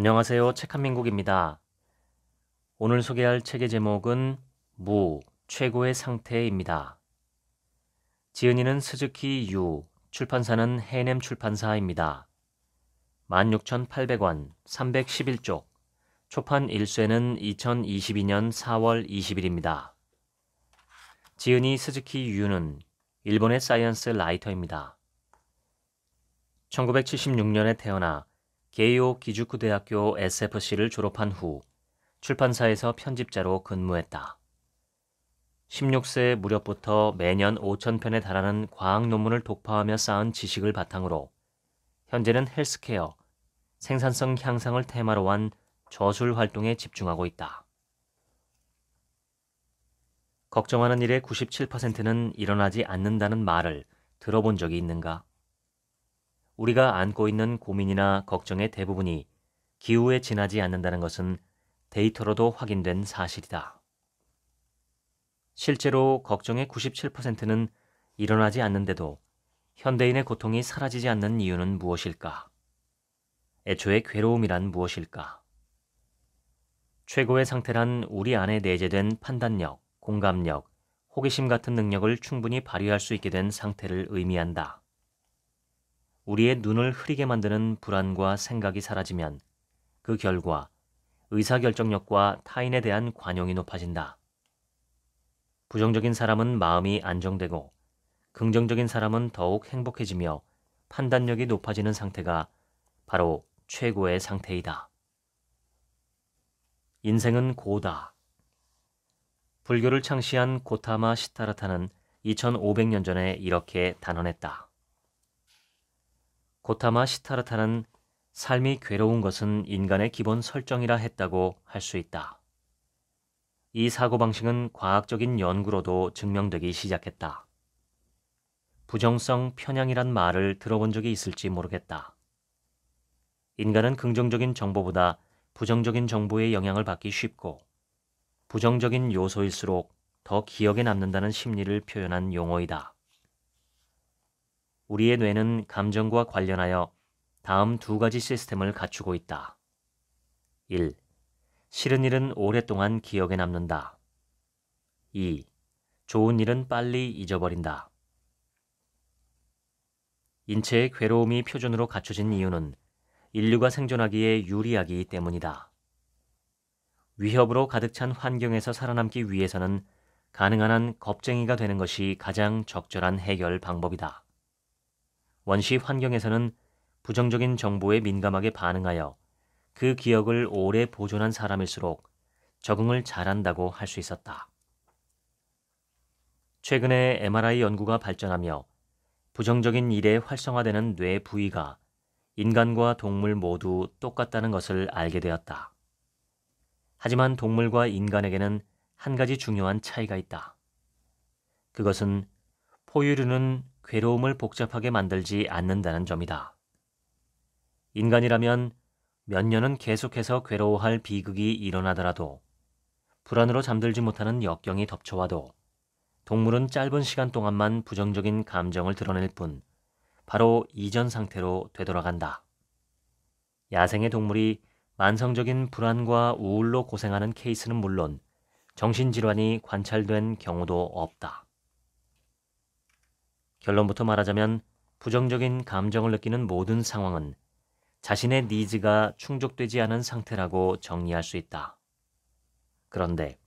안녕하세요. 책 한민국입니다. 오늘 소개할 책의 제목은 최고의 상태입니다. 지은이는 스즈키 유, 출판사는 해냄 출판사입니다. 16,800원, 311쪽, 초판 일쇄는 2022년 4월 20일입니다. 지은이 스즈키 유는 일본의 사이언스 라이터입니다. 1976년에 태어나 게이오 기주쿠 대학교 SFC를 졸업한 후 출판사에서 편집자로 근무했다. 16세 무렵부터 매년 5,000편에 달하는 과학 논문을 독파하며 쌓은 지식을 바탕으로 현재는 헬스케어, 생산성 향상을 테마로 한 저술 활동에 집중하고 있다. 걱정하는 일의 97%는 일어나지 않는다는 말을 들어본 적이 있는가? 우리가 안고 있는 고민이나 걱정의 대부분이 기후에 지나지 않는다는 것은 데이터로도 확인된 사실이다. 실제로 걱정의 97%는 일어나지 않는데도 현대인의 고통이 사라지지 않는 이유는 무엇일까? 애초에 괴로움이란 무엇일까? 최고의 상태란 우리 안에 내재된 판단력, 공감력, 호기심 같은 능력을 충분히 발휘할 수 있게 된 상태를 의미한다. 우리의 눈을 흐리게 만드는 불안과 생각이 사라지면 그 결과 의사결정력과 타인에 대한 관용이 높아진다. 부정적인 사람은 마음이 안정되고 긍정적인 사람은 더욱 행복해지며 판단력이 높아지는 상태가 바로 최고의 상태이다. 인생은 고다. 불교를 창시한 고타마 시타르타는 2500년 전에 이렇게 단언했다. 고타마 시타르타는 삶이 괴로운 것은 인간의 기본 설정이라 했다고 할 수 있다. 이 사고방식은 과학적인 연구로도 증명되기 시작했다. 부정성 편향이란 말을 들어본 적이 있을지 모르겠다. 인간은 긍정적인 정보보다 부정적인 정보의 영향을 받기 쉽고 부정적인 요소일수록 더 기억에 남는다는 심리를 표현한 용어이다. 우리의 뇌는 감정과 관련하여 다음 두 가지 시스템을 갖추고 있다. 1. 싫은 일은 오랫동안 기억에 남는다. 2. 좋은 일은 빨리 잊어버린다. 인체의 괴로움이 표준으로 갖춰진 이유는 인류가 생존하기에 유리하기 때문이다. 위협으로 가득 찬 환경에서 살아남기 위해서는 가능한 한 겁쟁이가 되는 것이 가장 적절한 해결 방법이다. 원시 환경에서는 부정적인 정보에 민감하게 반응하여 그 기억을 오래 보존한 사람일수록 적응을 잘한다고 할 수 있었다. 최근에 MRI 연구가 발전하며 부정적인 일에 활성화되는 뇌 부위가 인간과 동물 모두 똑같다는 것을 알게 되었다. 하지만 동물과 인간에게는 한 가지 중요한 차이가 있다. 그것은 포유류는 괴로움을 복잡하게 만들지 않는다는 점이다. 인간이라면 몇 년은 계속해서 괴로워할 비극이 일어나더라도 불안으로 잠들지 못하는 역경이 덮쳐와도 동물은 짧은 시간 동안만 부정적인 감정을 드러낼 뿐 바로 이전 상태로 되돌아간다. 야생의 동물이 만성적인 불안과 우울로 고생하는 케이스는 물론 정신질환이 관찰된 경우도 없다. 결론부터 말하자면 부정적인 감정을 느끼는 모든 상황은 자신의 니즈가 충족되지 않은 상태라고 정리할 수 있다. 그런데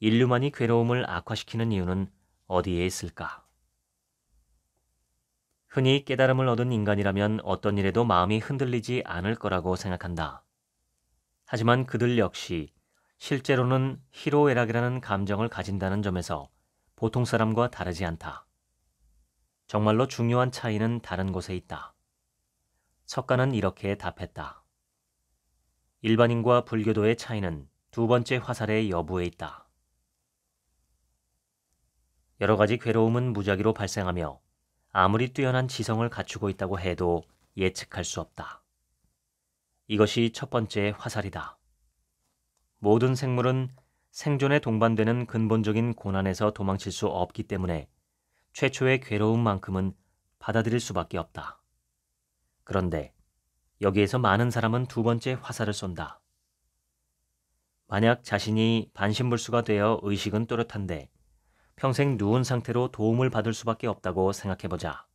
인류만이 괴로움을 악화시키는 이유는 어디에 있을까? 흔히 깨달음을 얻은 인간이라면 어떤 일에도 마음이 흔들리지 않을 거라고 생각한다. 하지만 그들 역시 실제로는 희로애락이라는 감정을 가진다는 점에서 보통 사람과 다르지 않다. 정말로 중요한 차이는 다른 곳에 있다. 석가는 이렇게 답했다. 일반인과 불교도의 차이는 두 번째 화살의 여부에 있다. 여러 가지 괴로움은 무작위로 발생하며 아무리 뛰어난 지성을 갖추고 있다고 해도 예측할 수 없다. 이것이 첫 번째 화살이다. 모든 생물은 생존에 동반되는 근본적인 고난에서 도망칠 수 없기 때문에 최초의 괴로움만큼은 받아들일 수밖에 없다. 그런데 여기에서 많은 사람은 두 번째 화살을 쏜다. 만약 자신이 반신불수가 되어 의식은 또렷한데 평생 누운 상태로 도움을 받을 수밖에 없다고 생각해보자.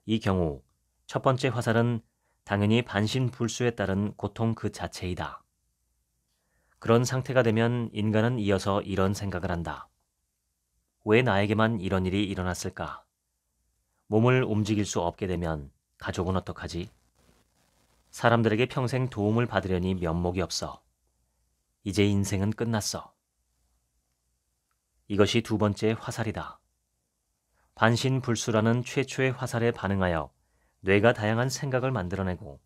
이 경우 첫 번째 화살은 당연히 반신불수에 따른 고통 그 자체이다. 그런 상태가 되면 인간은 이어서 이런 생각을 한다. 왜 나에게만 이런 일이 일어났을까? 몸을 움직일 수 없게 되면 가족은 어떡하지? 사람들에게 평생 도움을 받으려니 면목이 없어. 이제 인생은 끝났어. 이것이 두 번째 화살이다. 반신불수라는 최초의 화살에 반응하여 뇌가 다양한 생각을 만들어내고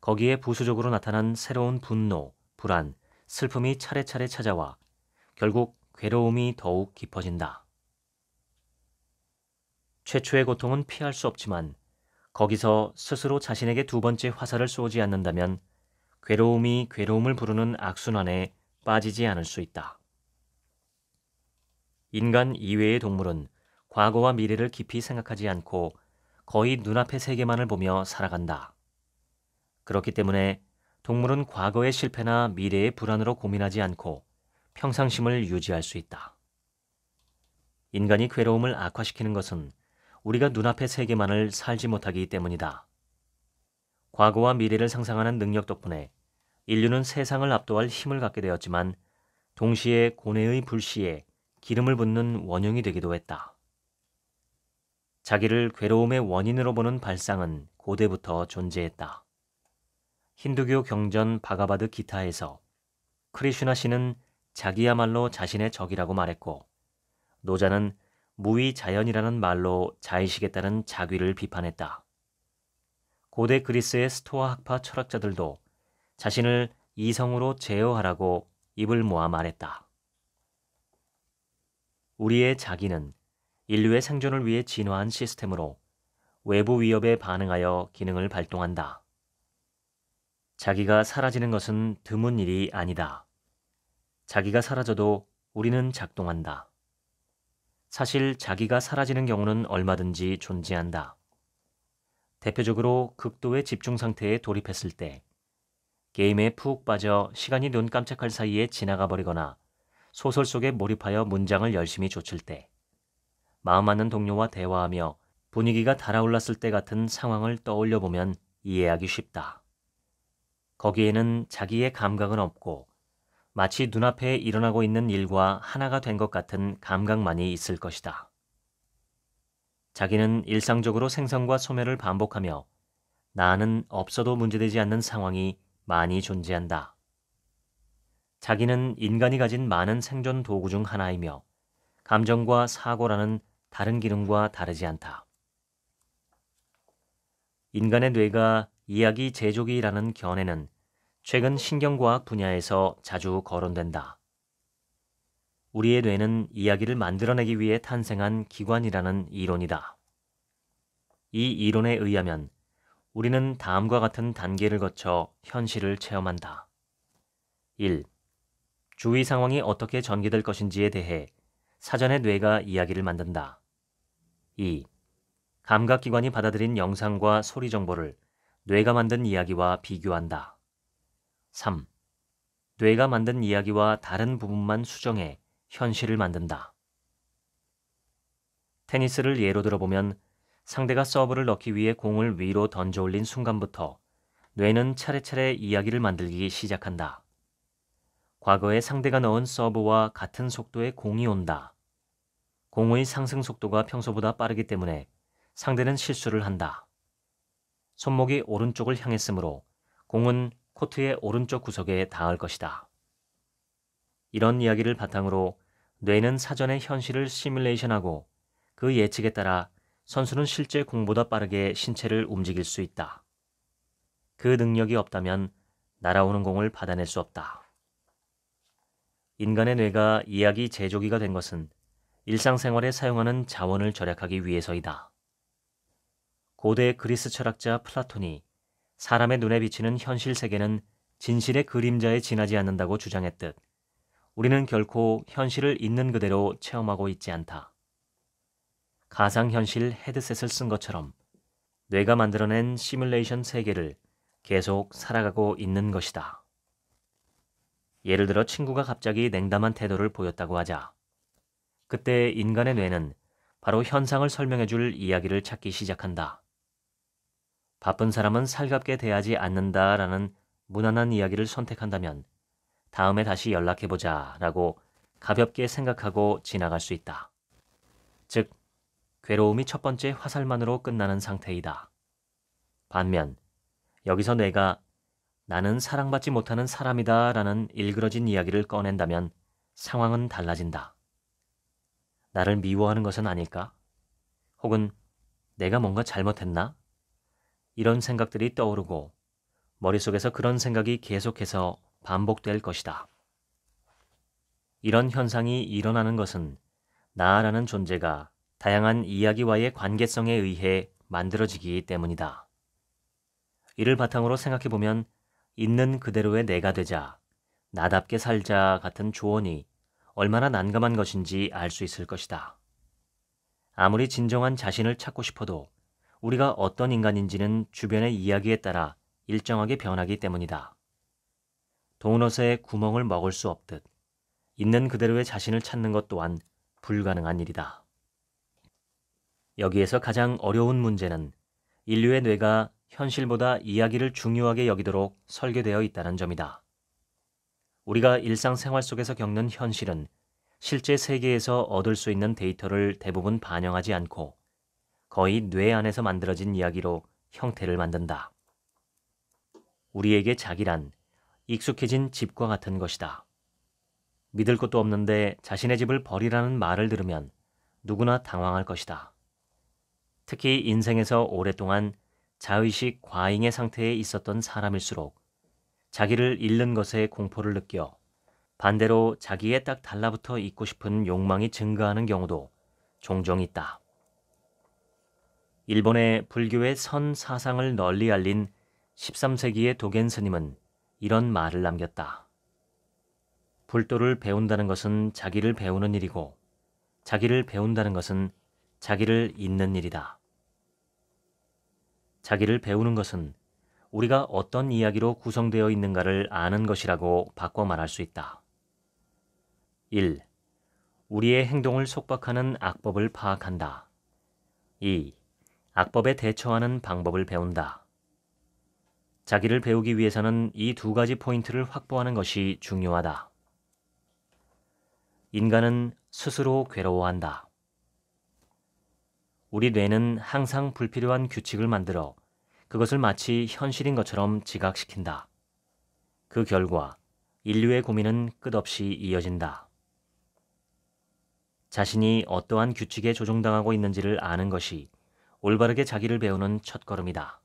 거기에 부수적으로 나타난 새로운 분노, 불안, 슬픔이 차례차례 찾아와 결국 괴로움이 더욱 깊어진다. 최초의 고통은 피할 수 없지만 거기서 스스로 자신에게 두 번째 화살을 쏘지 않는다면 괴로움이 괴로움을 부르는 악순환에 빠지지 않을 수 있다. 인간 이외의 동물은 과거와 미래를 깊이 생각하지 않고 거의 눈앞의 세계만을 보며 살아간다. 그렇기 때문에 동물은 과거의 실패나 미래의 불안으로 고민하지 않고 평상심을 유지할 수 있다. 인간이 괴로움을 악화시키는 것은 우리가 눈앞의 세계만을 살지 못하기 때문이다. 과거와 미래를 상상하는 능력 덕분에 인류는 세상을 압도할 힘을 갖게 되었지만 동시에 고뇌의 불씨에 기름을 붓는 원흉이 되기도 했다. 자기를 괴로움의 원인으로 보는 발상은 고대부터 존재했다. 힌두교 경전 바가바드 기타에서 크리슈나 신은 자기야말로 자신의 적이라고 말했고 노자는 무위자연이라는 말로 자의식에 따른 자귀를 비판했다. 고대 그리스의 스토아 학파 철학자들도 자신을 이성으로 제어하라고 입을 모아 말했다. 우리의 자기는 인류의 생존을 위해 진화한 시스템으로 외부 위협에 반응하여 기능을 발동한다. 자기가 사라지는 것은 드문 일이 아니다. 자기가 사라져도 우리는 작동한다. 사실 자기가 사라지는 경우는 얼마든지 존재한다. 대표적으로 극도의 집중 상태에 돌입했을 때, 게임에 푹 빠져 시간이 눈 깜짝할 사이에 지나가 버리거나 소설 속에 몰입하여 문장을 열심히 좇을 때, 마음 맞는 동료와 대화하며 분위기가 달아올랐을 때 같은 상황을 떠올려 보면 이해하기 쉽다. 거기에는 자기의 감각은 없고 마치 눈앞에 일어나고 있는 일과 하나가 된 것 같은 감각만이 있을 것이다. 자기는 일상적으로 생성과 소멸을 반복하며 나는 없어도 문제되지 않는 상황이 많이 존재한다. 자기는 인간이 가진 많은 생존 도구 중 하나이며 감정과 사고라는 다른 기능과 다르지 않다. 인간의 뇌가 이야기 제조기라는 견해는 최근 신경과학 분야에서 자주 거론된다. 우리의 뇌는 이야기를 만들어내기 위해 탄생한 기관이라는 이론이다. 이 이론에 의하면 우리는 다음과 같은 단계를 거쳐 현실을 체험한다. 1. 주위 상황이 어떻게 전개될 것인지에 대해 사전에 뇌가 이야기를 만든다. 2. 감각기관이 받아들인 영상과 소리 정보를 뇌가 만든 이야기와 비교한다. 3. 뇌가 만든 이야기와 다른 부분만 수정해 현실을 만든다. 테니스를 예로 들어보면 상대가 서브를 넣기 위해 공을 위로 던져 올린 순간부터 뇌는 차례차례 이야기를 만들기 시작한다. 과거에 상대가 넣은 서브와 같은 속도의 공이 온다. 공의 상승 속도가 평소보다 빠르기 때문에 상대는 실수를 한다. 손목이 오른쪽을 향했으므로 공은 코트의 오른쪽 구석에 닿을 것이다. 이런 이야기를 바탕으로 뇌는 사전에 현실을 시뮬레이션하고 그 예측에 따라 선수는 실제 공보다 빠르게 신체를 움직일 수 있다. 그 능력이 없다면 날아오는 공을 받아낼 수 없다. 인간의 뇌가 이야기 제조기가 된 것은 일상생활에 사용하는 자원을 절약하기 위해서이다. 고대 그리스 철학자 플라톤이 사람의 눈에 비치는 현실 세계는 진실의 그림자에 지나지 않는다고 주장했듯 우리는 결코 현실을 있는 그대로 체험하고 있지 않다. 가상현실 헤드셋을 쓴 것처럼 뇌가 만들어낸 시뮬레이션 세계를 계속 살아가고 있는 것이다. 예를 들어 친구가 갑자기 냉담한 태도를 보였다고 하자. 그때 인간의 뇌는 바로 현상을 설명해 줄 이야기를 찾기 시작한다. 바쁜 사람은 살갑게 대하지 않는다라는 무난한 이야기를 선택한다면 다음에 다시 연락해보자 라고 가볍게 생각하고 지나갈 수 있다. 즉, 괴로움이 첫 번째 화살만으로 끝나는 상태이다. 반면 여기서 내가 나는 사랑받지 못하는 사람이다 라는 일그러진 이야기를 꺼낸다면 상황은 달라진다. 나를 미워하는 것은 아닐까? 혹은 내가 뭔가 잘못했나? 이런 생각들이 떠오르고 머릿속에서 그런 생각이 계속해서 반복될 것이다. 이런 현상이 일어나는 것은 나라는 존재가 다양한 이야기와의 관계성에 의해 만들어지기 때문이다. 이를 바탕으로 생각해보면 있는 그대로의 내가 되자, 나답게 살자 같은 조언이 얼마나 난감한 것인지 알 수 있을 것이다. 아무리 진정한 자신을 찾고 싶어도 우리가 어떤 인간인지는 주변의 이야기에 따라 일정하게 변하기 때문이다. 도넛에 구멍을 먹을 수 없듯 있는 그대로의 자신을 찾는 것 또한 불가능한 일이다. 여기에서 가장 어려운 문제는 인류의 뇌가 현실보다 이야기를 중요하게 여기도록 설계되어 있다는 점이다. 우리가 일상생활 속에서 겪는 현실은 실제 세계에서 얻을 수 있는 데이터를 대부분 반영하지 않고 거의 뇌 안에서 만들어진 이야기로 형태를 만든다. 우리에게 자기란 익숙해진 집과 같은 것이다. 믿을 것도 없는데 자신의 집을 버리라는 말을 들으면 누구나 당황할 것이다. 특히 인생에서 오랫동안 자의식 과잉의 상태에 있었던 사람일수록 자기를 잃는 것에 공포를 느껴 반대로 자기에 딱 달라붙어 있고 싶은 욕망이 증가하는 경우도 종종 있다. 일본의 불교의 선 사상을 널리 알린 13세기의 도겐 스님은 이런 말을 남겼다. 불도를 배운다는 것은 자기를 배우는 일이고 자기를 배운다는 것은 자기를 잊는 일이다. 자기를 배우는 것은 우리가 어떤 이야기로 구성되어 있는가를 아는 것이라고 바꿔 말할 수 있다. 1. 우리의 행동을 속박하는 악법을 파악한다. 2. 악법에 대처하는 방법을 배운다. 자기를 배우기 위해서는 이 두 가지 포인트를 확보하는 것이 중요하다. 인간은 스스로 괴로워한다. 우리 뇌는 항상 불필요한 규칙을 만들어 그것을 마치 현실인 것처럼 지각시킨다. 그 결과 인류의 고민은 끝없이 이어진다. 자신이 어떠한 규칙에 조종당하고 있는지를 아는 것이 올바르게 자기를 배우는 첫걸음이다.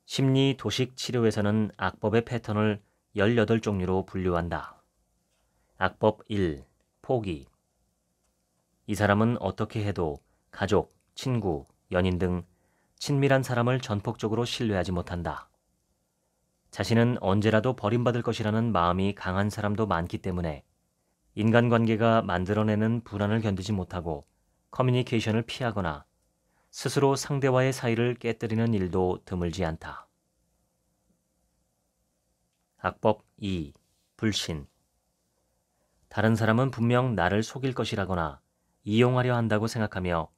심리 도식 치료에서는 악법의 패턴을 18종류로 분류한다. 악법 1. 포기. 이 사람은 어떻게 해도 가족, 친구, 연인 등 친밀한 사람을 전폭적으로 신뢰하지 못한다. 자신은 언제라도 버림받을 것이라는 마음이 강한 사람도 많기 때문에 인간관계가 만들어내는 불안을 견디지 못하고 커뮤니케이션을 피하거나 스스로 상대와의 사이를 깨뜨리는 일도 드물지 않다. 악법 2. 불신. 다른 사람은 분명 나를 속일 것이라거나 이용하려 한다고 생각하며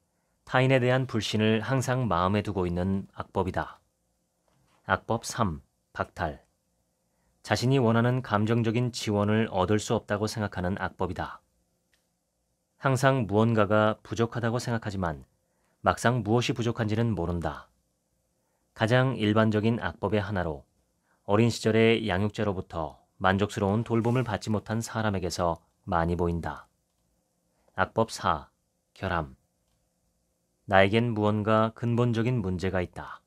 타인에 대한 불신을 항상 마음에 두고 있는 악법이다. 악법 3. 박탈. 자신이 원하는 감정적인 지원을 얻을 수 없다고 생각하는 악법이다. 항상 무언가가 부족하다고 생각하지만 막상 무엇이 부족한지는 모른다. 가장 일반적인 악법의 하나로 어린 시절의 양육자로부터 만족스러운 돌봄을 받지 못한 사람에게서 많이 보인다. 악법 4. 결함. 나에겐 무언가 근본적인 문제가 있다.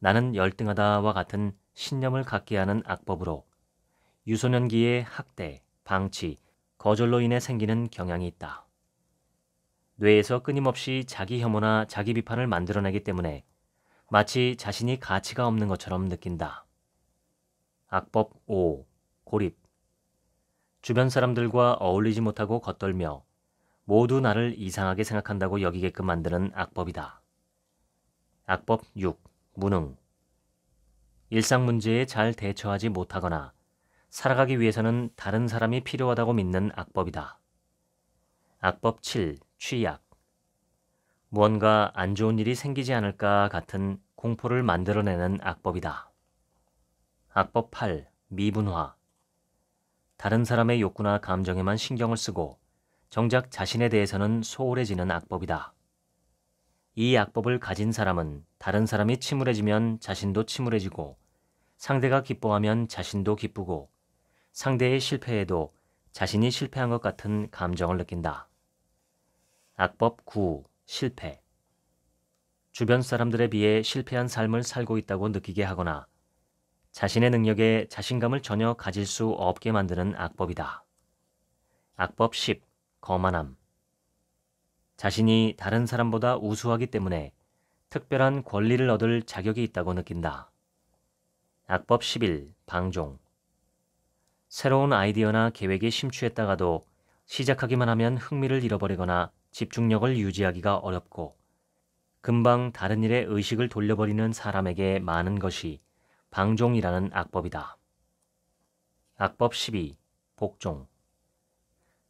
나는 열등하다와 같은 신념을 갖게 하는 악법으로 유소년기의 학대, 방치, 거절로 인해 생기는 경향이 있다. 뇌에서 끊임없이 자기 혐오나 자기 비판을 만들어내기 때문에 마치 자신이 가치가 없는 것처럼 느낀다. 악법 5. 고립. 주변 사람들과 어울리지 못하고 겉돌며 모두 나를 이상하게 생각한다고 여기게끔 만드는 악법이다. 악법 6. 무능. 일상 문제에 잘 대처하지 못하거나 살아가기 위해서는 다른 사람이 필요하다고 믿는 악법이다. 악법 7. 취약. 무언가 안 좋은 일이 생기지 않을까 같은 공포를 만들어내는 악법이다. 악법 8. 미분화. 다른 사람의 욕구나 감정에만 신경을 쓰고 정작 자신에 대해서는 소홀해지는 악법이다. 이 악법을 가진 사람은 다른 사람이 침울해지면 자신도 침울해지고 상대가 기뻐하면 자신도 기쁘고 상대의 실패에도 자신이 실패한 것 같은 감정을 느낀다. 악법 9. 실패. 주변 사람들에 비해 실패한 삶을 살고 있다고 느끼게 하거나 자신의 능력에 자신감을 전혀 가질 수 없게 만드는 악법이다. 악법 10. 거만함. 자신이 다른 사람보다 우수하기 때문에 특별한 권리를 얻을 자격이 있다고 느낀다. 악법 11. 방종. 새로운 아이디어나 계획에 심취했다가도 시작하기만 하면 흥미를 잃어버리거나 집중력을 유지하기가 어렵고 금방 다른 일에 의식을 돌려버리는 사람에게 많은 것이 방종이라는 악법이다. 악법 12. 복종.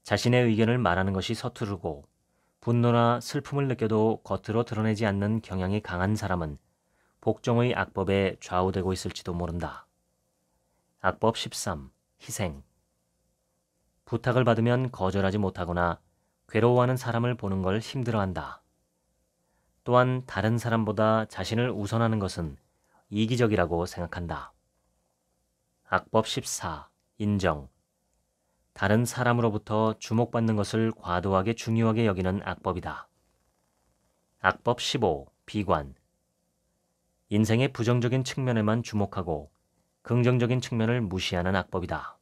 자신의 의견을 말하는 것이 서투르고 분노나 슬픔을 느껴도 겉으로 드러내지 않는 경향이 강한 사람은 복종의 악법에 좌우되고 있을지도 모른다. 악법 13. 희생. 부탁을 받으면 거절하지 못하거나 괴로워하는 사람을 보는 걸 힘들어한다. 또한 다른 사람보다 자신을 우선하는 것은 이기적이라고 생각한다. 악법 14. 인정. 다른 사람으로부터 주목받는 것을 과도하게 중요하게 여기는 악법이다. 악법 15. 비관. 인생의 부정적인 측면에만 주목하고 긍정적인 측면을 무시하는 악법이다.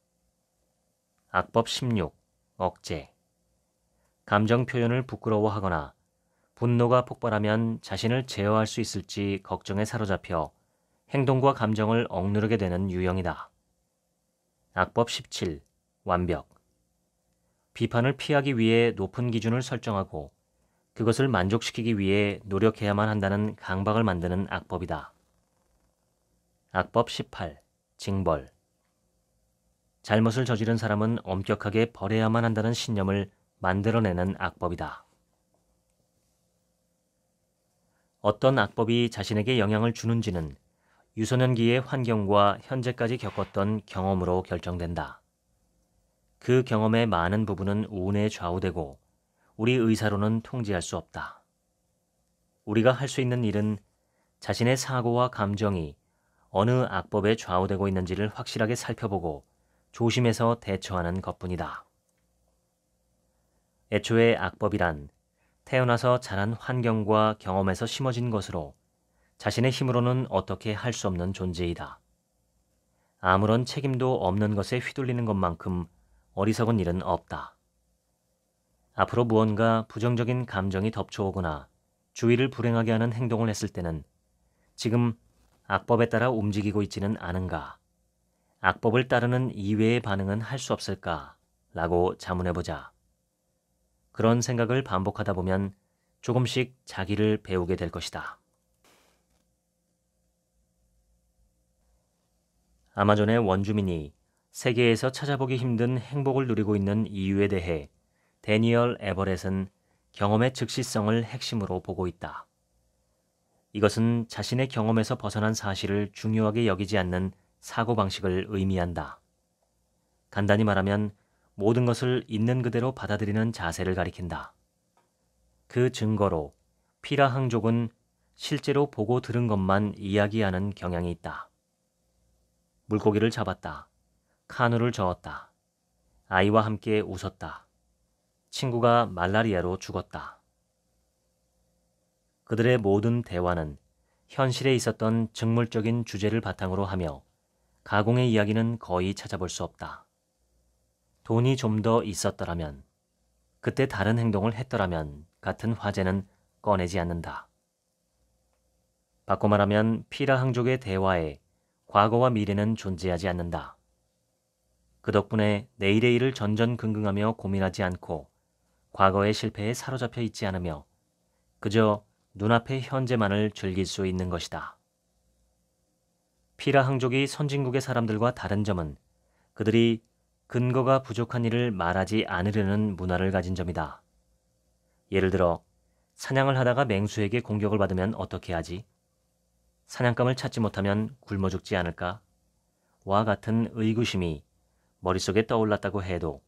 악법 16. 억제. 감정 표현을 부끄러워하거나 분노가 폭발하면 자신을 제어할 수 있을지 걱정에 사로잡혀 행동과 감정을 억누르게 되는 유형이다. 악법 17. 완벽. 비판을 피하기 위해 높은 기준을 설정하고 그것을 만족시키기 위해 노력해야만 한다는 강박을 만드는 악법이다. 악법 18. 징벌. 잘못을 저지른 사람은 엄격하게 벌해야만 한다는 신념을 만들어내는 악법이다. 어떤 악법이 자신에게 영향을 주는지는 유소년기의 환경과 현재까지 겪었던 경험으로 결정된다. 그 경험의 많은 부분은 운에 좌우되고 우리 의사로는 통제할 수 없다. 우리가 할 수 있는 일은 자신의 사고와 감정이 어느 악법에 좌우되고 있는지를 확실하게 살펴보고 조심해서 대처하는 것뿐이다. 애초에 악법이란 태어나서 자란 환경과 경험에서 심어진 것으로 자신의 힘으로는 어떻게 할 수 없는 존재이다. 아무런 책임도 없는 것에 휘둘리는 것만큼 어리석은 일은 없다. 앞으로 무언가 부정적인 감정이 덮쳐오거나 주위를 불행하게 하는 행동을 했을 때는 지금 악법에 따라 움직이고 있지는 않은가? 악법을 따르는 이외의 반응은 할 수 없을까? 라고 자문해보자. 그런 생각을 반복하다 보면 조금씩 자기를 배우게 될 것이다. 아마존의 원주민이 세계에서 찾아보기 힘든 행복을 누리고 있는 이유에 대해 데니얼 에버렛은 경험의 즉시성을 핵심으로 보고 있다. 이것은 자신의 경험에서 벗어난 사실을 중요하게 여기지 않는 사고방식을 의미한다. 간단히 말하면 모든 것을 있는 그대로 받아들이는 자세를 가리킨다. 그 증거로 피라 항족은 실제로 보고 들은 것만 이야기하는 경향이 있다. 물고기를 잡았다. 카누를 저었다. 아이와 함께 웃었다. 친구가 말라리아로 죽었다. 그들의 모든 대화는 현실에 있었던 직물적인 주제를 바탕으로 하며 가공의 이야기는 거의 찾아볼 수 없다. 돈이 좀 더 있었더라면, 그때 다른 행동을 했더라면 같은 화제는 꺼내지 않는다. 바꿔 말하면 피라 항족의 대화에 과거와 미래는 존재하지 않는다. 그 덕분에 내일의 일을 전전긍긍하며 고민하지 않고 과거의 실패에 사로잡혀 있지 않으며 그저 눈앞의 현재만을 즐길 수 있는 것이다. 피라 항족이 선진국의 사람들과 다른 점은 그들이 근거가 부족한 일을 말하지 않으려는 문화를 가진 점이다. 예를 들어 사냥을 하다가 맹수에게 공격을 받으면 어떻게 하지? 사냥감을 찾지 못하면 굶어 죽지 않을까? 와 같은 의구심이 머릿속에 떠올랐다고 해도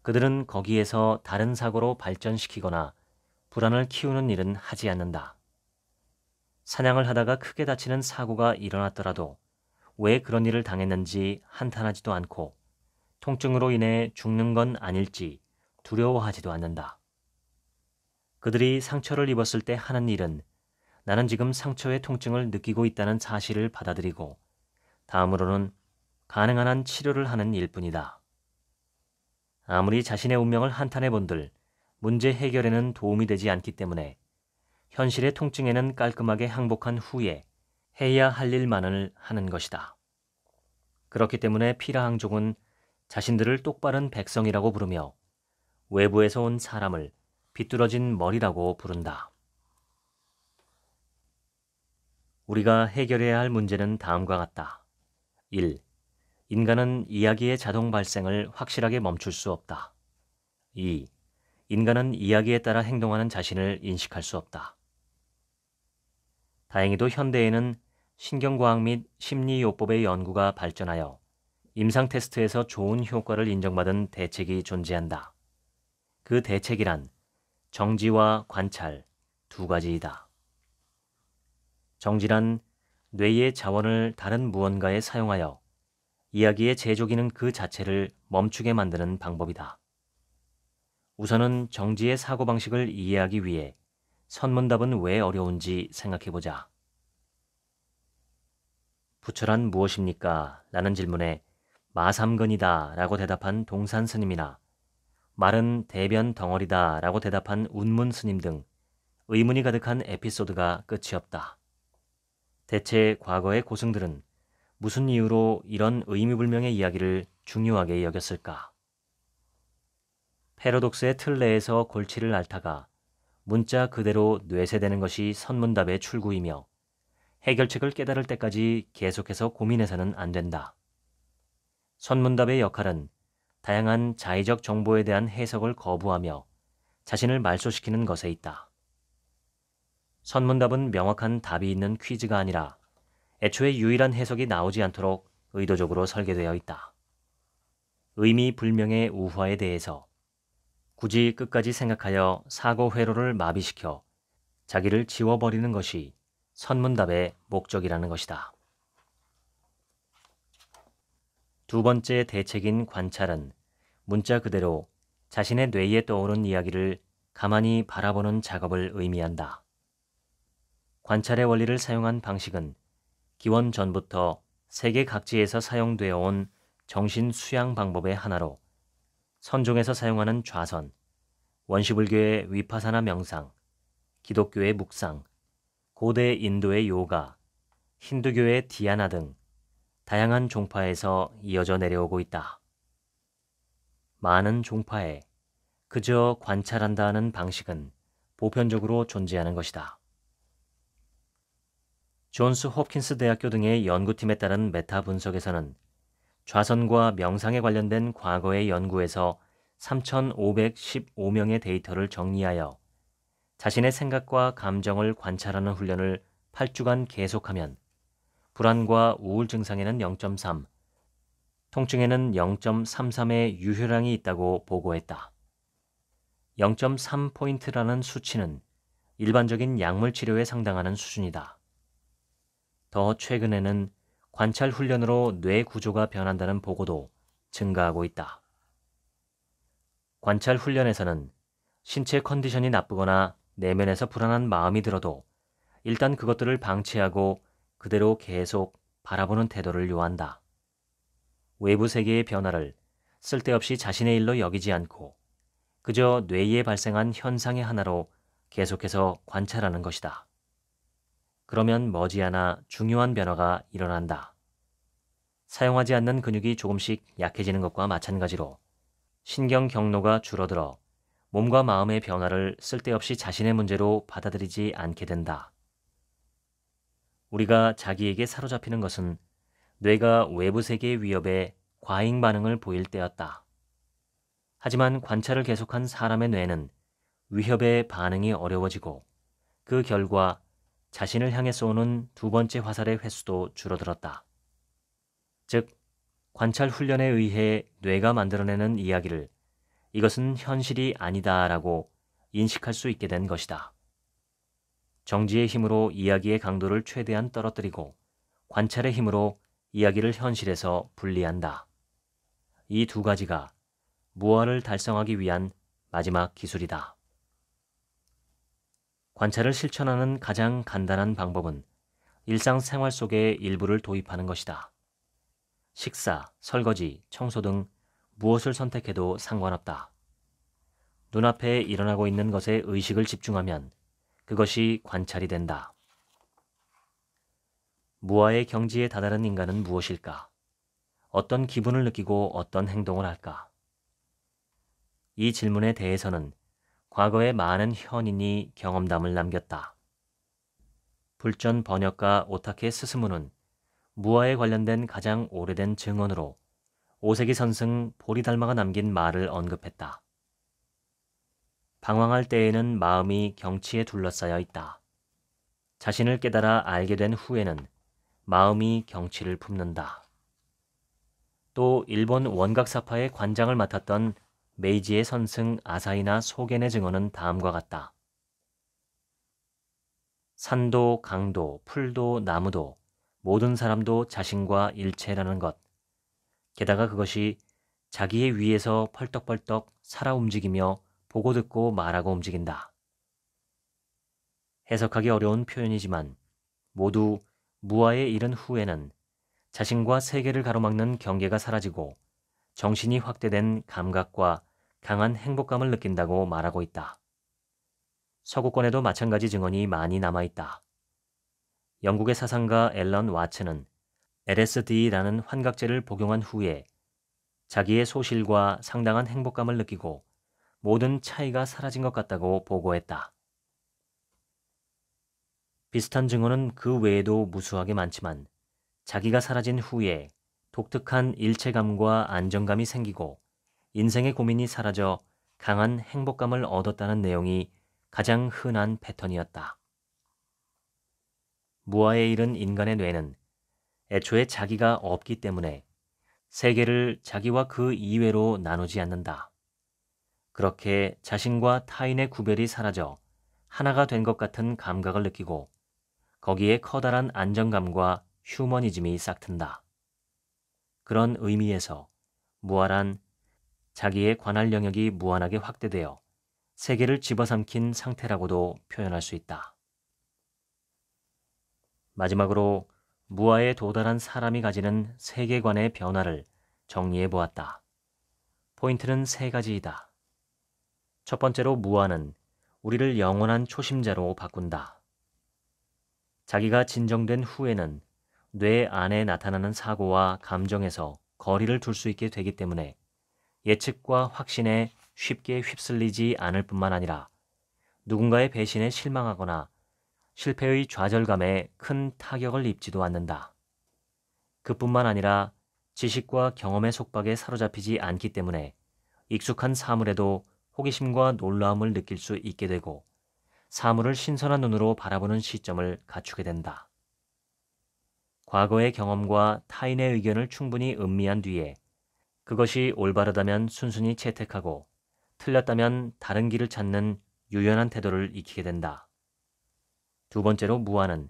그들은 거기에서 다른 사고로 발전시키거나 불안을 키우는 일은 하지 않는다. 사냥을 하다가 크게 다치는 사고가 일어났더라도 왜 그런 일을 당했는지 한탄하지도 않고 통증으로 인해 죽는 건 아닐지 두려워하지도 않는다. 그들이 상처를 입었을 때 하는 일은 나는 지금 상처의 통증을 느끼고 있다는 사실을 받아들이고 다음으로는 가능한 한 치료를 하는 일뿐이다. 아무리 자신의 운명을 한탄해 본들 문제 해결에는 도움이 되지 않기 때문에 현실의 통증에는 깔끔하게 항복한 후에 해야 할 일만을 하는 것이다. 그렇기 때문에 피라 항족은 자신들을 똑바른 백성이라고 부르며 외부에서 온 사람을 비뚤어진 머리라고 부른다. 우리가 해결해야 할 문제는 다음과 같다. 1. 인간은 이야기의 자동 발생을 확실하게 멈출 수 없다. 2. 인간은 이야기에 따라 행동하는 자신을 인식할 수 없다. 다행히도 현대에는 신경과학 및 심리요법의 연구가 발전하여 임상 테스트에서 좋은 효과를 인정받은 대책이 존재한다. 그 대책이란 정지와 관찰 두 가지이다. 정지란 뇌의 자원을 다른 무언가에 사용하여 이야기의 제조기능 그 자체를 멈추게 만드는 방법이다. 우선은 정지의 사고방식을 이해하기 위해 선문답은 왜 어려운지 생각해보자. 부처란 무엇입니까? 라는 질문에 마삼근이다 라고 대답한 동산 스님이나 말은 대변 덩어리다 라고 대답한 운문 스님 등 의문이 가득한 에피소드가 끝이 없다. 대체 과거의 고승들은 무슨 이유로 이런 의미불명의 이야기를 중요하게 여겼을까? 패러독스의 틀 내에서 골치를 앓다가 문자 그대로 뇌세되는 것이 선문답의 출구이며 해결책을 깨달을 때까지 계속해서 고민해서는 안 된다. 선문답의 역할은 다양한 자의적 정보에 대한 해석을 거부하며 자신을 말소시키는 것에 있다. 선문답은 명확한 답이 있는 퀴즈가 아니라 애초에 유일한 해석이 나오지 않도록 의도적으로 설계되어 있다. 의미 불명의 우화에 대해서 굳이 끝까지 생각하여 사고 회로를 마비시켜 자기를 지워버리는 것이 선문답의 목적이라는 것이다. 두 번째 대책인 관찰은 문자 그대로 자신의 뇌에 떠오른 이야기를 가만히 바라보는 작업을 의미한다. 관찰의 원리를 사용한 방식은 기원 전부터 세계 각지에서 사용되어 온 정신 수양 방법의 하나로 선종에서 사용하는 좌선, 원시불교의 위파사나 명상, 기독교의 묵상, 고대 인도의 요가, 힌두교의 디아나 등 다양한 종파에서 이어져 내려오고 있다. 많은 종파에 그저 관찰한다는 방식은 보편적으로 존재하는 것이다. 존스 홉킨스 대학교 등의 연구팀에 따른 메타 분석에서는 좌선과 명상에 관련된 과거의 연구에서 3,515명의 데이터를 정리하여 자신의 생각과 감정을 관찰하는 훈련을 8주간 계속하면 불안과 우울 증상에는 0.3, 통증에는 0.33의 유효량이 있다고 보고했다. 0.3포인트라는 수치는 일반적인 약물 치료에 상당하는 수준이다. 더 최근에는 관찰 훈련으로 뇌 구조가 변한다는 보고도 증가하고 있다. 관찰 훈련에서는 신체 컨디션이 나쁘거나 내면에서 불안한 마음이 들어도 일단 그것들을 방치하고 그대로 계속 바라보는 태도를 요한다. 외부 세계의 변화를 쓸데없이 자신의 일로 여기지 않고 그저 뇌에 발생한 현상의 하나로 계속해서 관찰하는 것이다. 그러면 머지않아 중요한 변화가 일어난다. 사용하지 않는 근육이 조금씩 약해지는 것과 마찬가지로 신경 경로가 줄어들어 몸과 마음의 변화를 쓸데없이 자신의 문제로 받아들이지 않게 된다. 우리가 자기에게 사로잡히는 것은 뇌가 외부 세계의 위협에 과잉 반응을 보일 때였다. 하지만 관찰을 계속한 사람의 뇌는 위협에 반응이 어려워지고 그 결과 자신을 향해 쏘는 두 번째 화살의 횟수도 줄어들었다. 즉, 관찰 훈련에 의해 뇌가 만들어내는 이야기를 이것은 현실이 아니다라고 인식할 수 있게 된 것이다. 정지의 힘으로 이야기의 강도를 최대한 떨어뜨리고 관찰의 힘으로 이야기를 현실에서 분리한다. 이 두 가지가 무아를 달성하기 위한 마지막 기술이다. 관찰을 실천하는 가장 간단한 방법은 일상생활 속의 일부를 도입하는 것이다. 식사, 설거지, 청소 등 무엇을 선택해도 상관없다. 눈앞에 일어나고 있는 것에 의식을 집중하면 그것이 관찰이 된다. 무아의 경지에 다다른 인간은 무엇일까? 어떤 기분을 느끼고 어떤 행동을 할까? 이 질문에 대해서는 과거에 많은 현인이 경험담을 남겼다. 불전 번역가 오타케 스스무는 무아에 관련된 가장 오래된 증언으로 오세기 선승 보리달마가 남긴 말을 언급했다. 방황할 때에는 마음이 경치에 둘러싸여 있다. 자신을 깨달아 알게 된 후에는 마음이 경치를 품는다. 또 일본 원각사파의 관장을 맡았던 메이지의 선승 아사히나 소겐의 증언은 다음과 같다. 산도, 강도, 풀도, 나무도 모든 사람도 자신과 일체라는 것. 게다가 그것이 자기의 위에서 펄떡펄떡 살아 움직이며 보고 듣고 말하고 움직인다. 해석하기 어려운 표현이지만 모두 무아에 이른 후에는 자신과 세계를 가로막는 경계가 사라지고 정신이 확대된 감각과 강한 행복감을 느낀다고 말하고 있다. 서구권에도 마찬가지 증언이 많이 남아있다. 영국의 사상가 앨런 와츠는 LSD라는 환각제를 복용한 후에 자기의 소실과 상당한 행복감을 느끼고 모든 차이가 사라진 것 같다고 보고했다. 비슷한 증언은 그 외에도 무수하게 많지만 자기가 사라진 후에 독특한 일체감과 안정감이 생기고 인생의 고민이 사라져 강한 행복감을 얻었다는 내용이 가장 흔한 패턴이었다. 무아에 이른 인간의 뇌는 애초에 자기가 없기 때문에 세계를 자기와 그 이외로 나누지 않는다. 그렇게 자신과 타인의 구별이 사라져 하나가 된 것 같은 감각을 느끼고 거기에 커다란 안정감과 휴머니즘이 싹튼다. 그런 의미에서 무아란 자기의 관할 영역이 무한하게 확대되어 세계를 집어삼킨 상태라고도 표현할 수 있다. 마지막으로 무아에 도달한 사람이 가지는 세계관의 변화를 정리해 보았다. 포인트는 세 가지이다. 첫 번째로 무아는 우리를 영원한 초심자로 바꾼다. 자기가 진정된 후에는 뇌 안에 나타나는 사고와 감정에서 거리를 둘 수 있게 되기 때문에 예측과 확신에 쉽게 휩쓸리지 않을 뿐만 아니라 누군가의 배신에 실망하거나 실패의 좌절감에 큰 타격을 입지도 않는다. 그뿐만 아니라 지식과 경험의 속박에 사로잡히지 않기 때문에 익숙한 사물에도 호기심과 놀라움을 느낄 수 있게 되고 사물을 신선한 눈으로 바라보는 시점을 갖추게 된다. 과거의 경험과 타인의 의견을 충분히 음미한 뒤에 그것이 올바르다면 순순히 채택하고 틀렸다면 다른 길을 찾는 유연한 태도를 익히게 된다. 두 번째로 무아는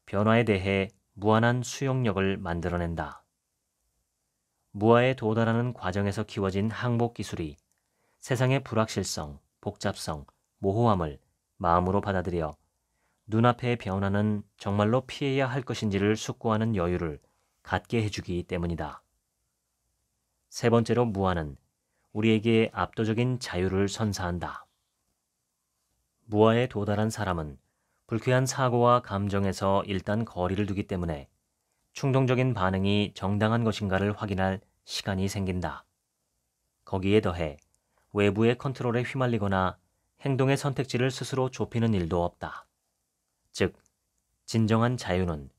변화에 대해 무한한 수용력을 만들어낸다. 무아에 도달하는 과정에서 키워진 항복 기술이 세상의 불확실성, 복잡성, 모호함을 마음으로 받아들여 눈앞의 변화는 정말로 피해야 할 것인지를 숙고하는 여유를 갖게 해주기 때문이다. 세 번째로 무아는 우리에게 압도적인 자유를 선사한다. 무아에 도달한 사람은 불쾌한 사고와 감정에서 일단 거리를 두기 때문에 충동적인 반응이 정당한 것인가를 확인할 시간이 생긴다. 거기에 더해 외부의 컨트롤에 휘말리거나 행동의 선택지를 스스로 좁히는 일도 없다. 즉, 진정한 자유는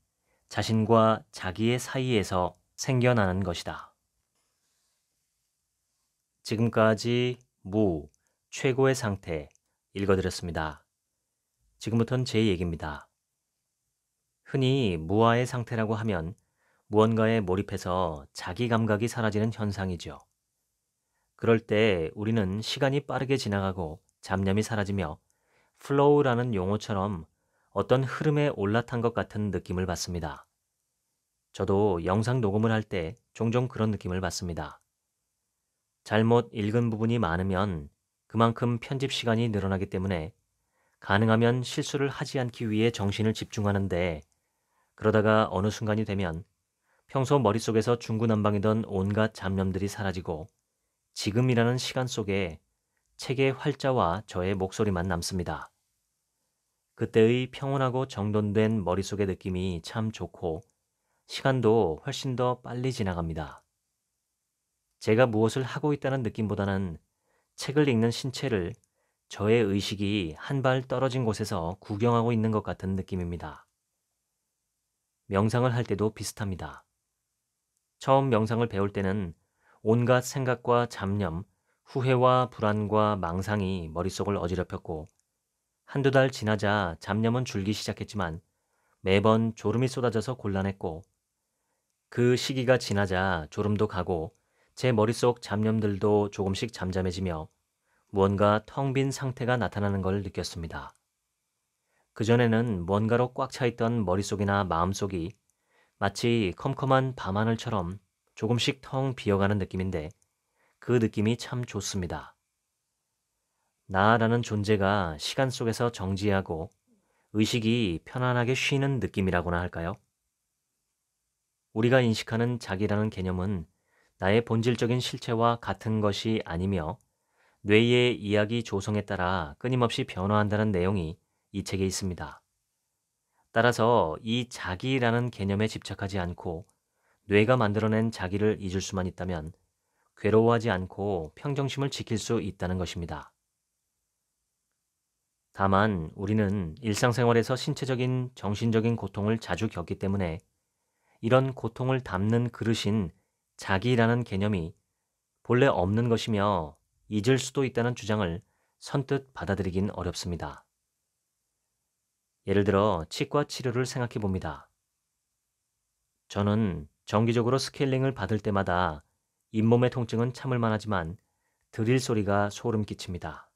자신과 자기의 사이에서 생겨나는 것이다. 지금까지 최고의 상태 읽어드렸습니다. 지금부터는 제 얘기입니다. 흔히 무아의 상태라고 하면 무언가에 몰입해서 자기 감각이 사라지는 현상이죠. 그럴 때 우리는 시간이 빠르게 지나가고 잡념이 사라지며 플로우라는 용어처럼 어떤 흐름에 올라탄 것 같은 느낌을 받습니다. 저도 영상 녹음을 할 때 종종 그런 느낌을 받습니다. 잘못 읽은 부분이 많으면 그만큼 편집 시간이 늘어나기 때문에 가능하면 실수를 하지 않기 위해 정신을 집중하는데, 그러다가 어느 순간이 되면 평소 머릿속에서 중구난방이던 온갖 잡념들이 사라지고 지금이라는 시간 속에 책의 활자와 저의 목소리만 남습니다. 그때의 평온하고 정돈된 머릿속의 느낌이 참 좋고 시간도 훨씬 더 빨리 지나갑니다. 제가 무엇을 하고 있다는 느낌보다는 책을 읽는 신체를 저의 의식이 한 발 떨어진 곳에서 구경하고 있는 것 같은 느낌입니다. 명상을 할 때도 비슷합니다. 처음 명상을 배울 때는 온갖 생각과 잡념, 후회와 불안과 망상이 머릿속을 어지럽혔고 한두 달 지나자 잡념은 줄기 시작했지만 매번 졸음이 쏟아져서 곤란했고, 그 시기가 지나자 졸음도 가고 제 머릿속 잡념들도 조금씩 잠잠해지며 무언가 텅 빈 상태가 나타나는 걸 느꼈습니다. 그전에는 뭔가로 꽉 차 있던 머릿속이나 마음속이 마치 컴컴한 밤하늘처럼 조금씩 텅 비어가는 느낌인데 그 느낌이 참 좋습니다. 나라는 존재가 시간 속에서 정지하고 의식이 편안하게 쉬는 느낌이라고나 할까요? 우리가 인식하는 자기라는 개념은 나의 본질적인 실체와 같은 것이 아니며 뇌의 이야기 조성에 따라 끊임없이 변화한다는 내용이 이 책에 있습니다. 따라서 이 자기라는 개념에 집착하지 않고 뇌가 만들어낸 자기를 잊을 수만 있다면 괴로워하지 않고 평정심을 지킬 수 있다는 것입니다. 다만 우리는 일상생활에서 신체적인, 정신적인 고통을 자주 겪기 때문에 이런 고통을 담는 그릇인 자기라는 개념이 본래 없는 것이며 잊을 수도 있다는 주장을 선뜻 받아들이긴 어렵습니다. 예를 들어 치과 치료를 생각해 봅니다. 저는 정기적으로 스케일링을 받을 때마다 잇몸의 통증은 참을 만하지만 드릴 소리가 소름 끼칩니다.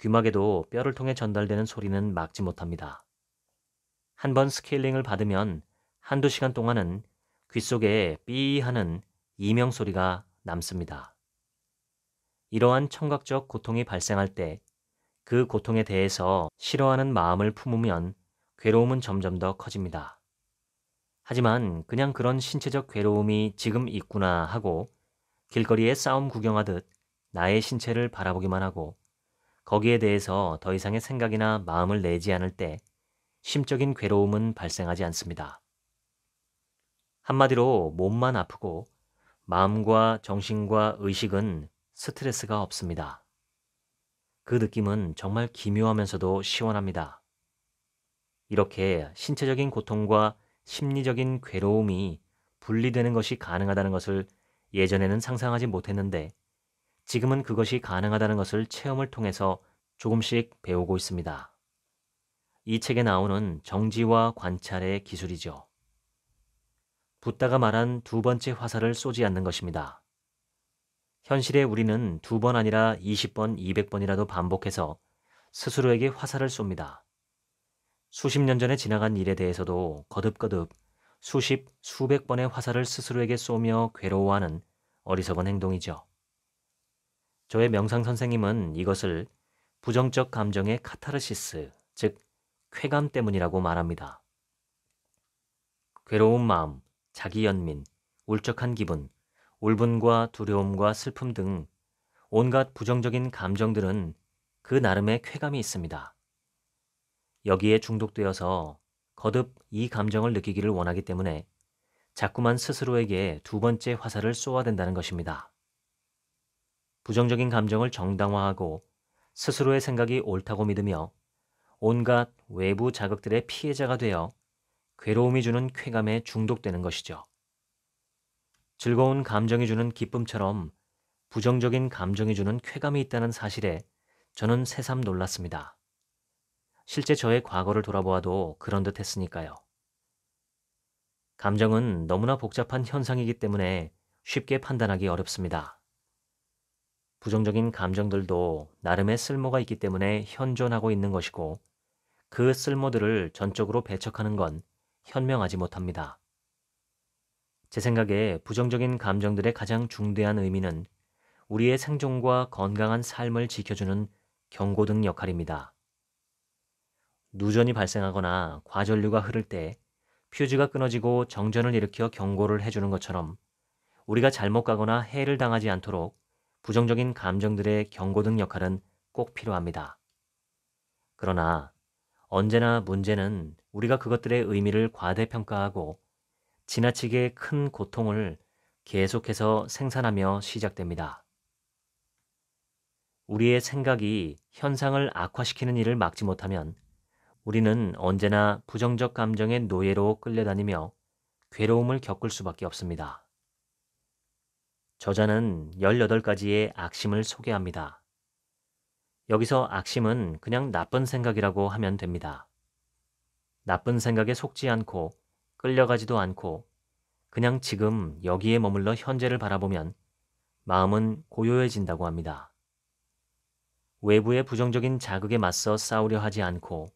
귀막에도 뼈를 통해 전달되는 소리는 막지 못합니다. 한 번 스케일링을 받으면 한두 시간 동안은 귓속에 삐 하는 이명 소리가 남습니다. 이러한 청각적 고통이 발생할 때 그 고통에 대해서 싫어하는 마음을 품으면 괴로움은 점점 더 커집니다. 하지만 그냥 그런 신체적 괴로움이 지금 있구나 하고 길거리에 싸움 구경하듯 나의 신체를 바라보기만 하고 거기에 대해서 더 이상의 생각이나 마음을 내지 않을 때 심적인 괴로움은 발생하지 않습니다. 한마디로 몸만 아프고 마음과 정신과 의식은 스트레스가 없습니다. 그 느낌은 정말 기묘하면서도 시원합니다. 이렇게 신체적인 고통과 심리적인 괴로움이 분리되는 것이 가능하다는 것을 예전에는 상상하지 못했는데 지금은 그것이 가능하다는 것을 체험을 통해서 조금씩 배우고 있습니다. 이 책에 나오는 정지와 관찰의 기술이죠. 붓다가 말한 두 번째 화살을 쏘지 않는 것입니다. 현실에 우리는 2번 아니라 20번, 200번이라도 반복해서 스스로에게 화살을 쏩니다. 수십 년 전에 지나간 일에 대해서도 거듭거듭 수십, 수백 번의 화살을 스스로에게 쏘며 괴로워하는 어리석은 행동이죠. 저의 명상 선생님은 이것을 부정적 감정의 카타르시스, 즉 쾌감 때문이라고 말합니다. 괴로운 마음, 자기연민, 울적한 기분, 울분과 두려움과 슬픔 등 온갖 부정적인 감정들은 그 나름의 쾌감이 있습니다. 여기에 중독되어서 거듭 이 감정을 느끼기를 원하기 때문에 자꾸만 스스로에게 두 번째 화살을 쏘아댄다는 것입니다. 부정적인 감정을 정당화하고 스스로의 생각이 옳다고 믿으며 온갖 외부 자극들의 피해자가 되어 괴로움이 주는 쾌감에 중독되는 것이죠. 즐거운 감정이 주는 기쁨처럼 부정적인 감정이 주는 쾌감이 있다는 사실에 저는 새삼 놀랐습니다. 실제 저의 과거를 돌아보아도 그런 듯 했으니까요. 감정은 너무나 복잡한 현상이기 때문에 쉽게 판단하기 어렵습니다. 부정적인 감정들도 나름의 쓸모가 있기 때문에 현존하고 있는 것이고 그 쓸모들을 전적으로 배척하는 건 현명하지 못합니다. 제 생각에 부정적인 감정들의 가장 중대한 의미는 우리의 생존과 건강한 삶을 지켜주는 경고등 역할입니다. 누전이 발생하거나 과전류가 흐를 때 퓨즈가 끊어지고 정전을 일으켜 경고를 해주는 것처럼 우리가 잘못 가거나 해를 당하지 않도록 부정적인 감정들의 경고등 역할은 꼭 필요합니다. 그러나 언제나 문제는 우리가 그것들의 의미를 과대평가하고 지나치게 큰 고통을 계속해서 생산하며 시작됩니다. 우리의 생각이 현상을 악화시키는 일을 막지 못하면 우리는 언제나 부정적 감정의 노예로 끌려다니며 괴로움을 겪을 수밖에 없습니다. 저자는 18가지의 악심을 소개합니다. 여기서 악심은 그냥 나쁜 생각이라고 하면 됩니다. 나쁜 생각에 속지 않고 끌려가지도 않고 그냥 지금 여기에 머물러 현재를 바라보면 마음은 고요해진다고 합니다. 외부의 부정적인 자극에 맞서 싸우려 하지 않고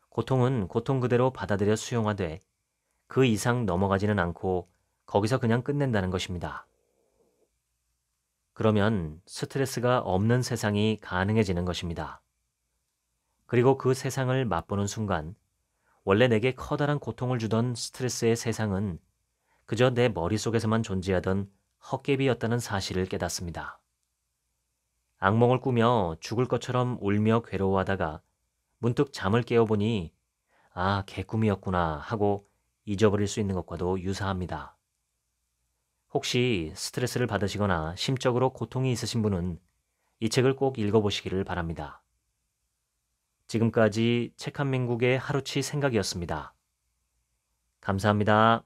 고통은 고통 그대로 받아들여 수용하되 그 이상 넘어가지는 않고 거기서 그냥 끝낸다는 것입니다. 그러면 스트레스가 없는 세상이 가능해지는 것입니다. 그리고 그 세상을 맛보는 순간 원래 내게 커다란 고통을 주던 스트레스의 세상은 그저 내 머릿속에서만 존재하던 헛개비였다는 사실을 깨닫습니다. 악몽을 꾸며 죽을 것처럼 울며 괴로워하다가 문득 잠을 깨어보니 아, 개꿈이었구나 하고 잊어버릴 수 있는 것과도 유사합니다. 혹시 스트레스를 받으시거나 심적으로 고통이 있으신 분은 이 책을 꼭 읽어보시기를 바랍니다. 지금까지 책 한 민국의 하루치 생각이었습니다. 감사합니다.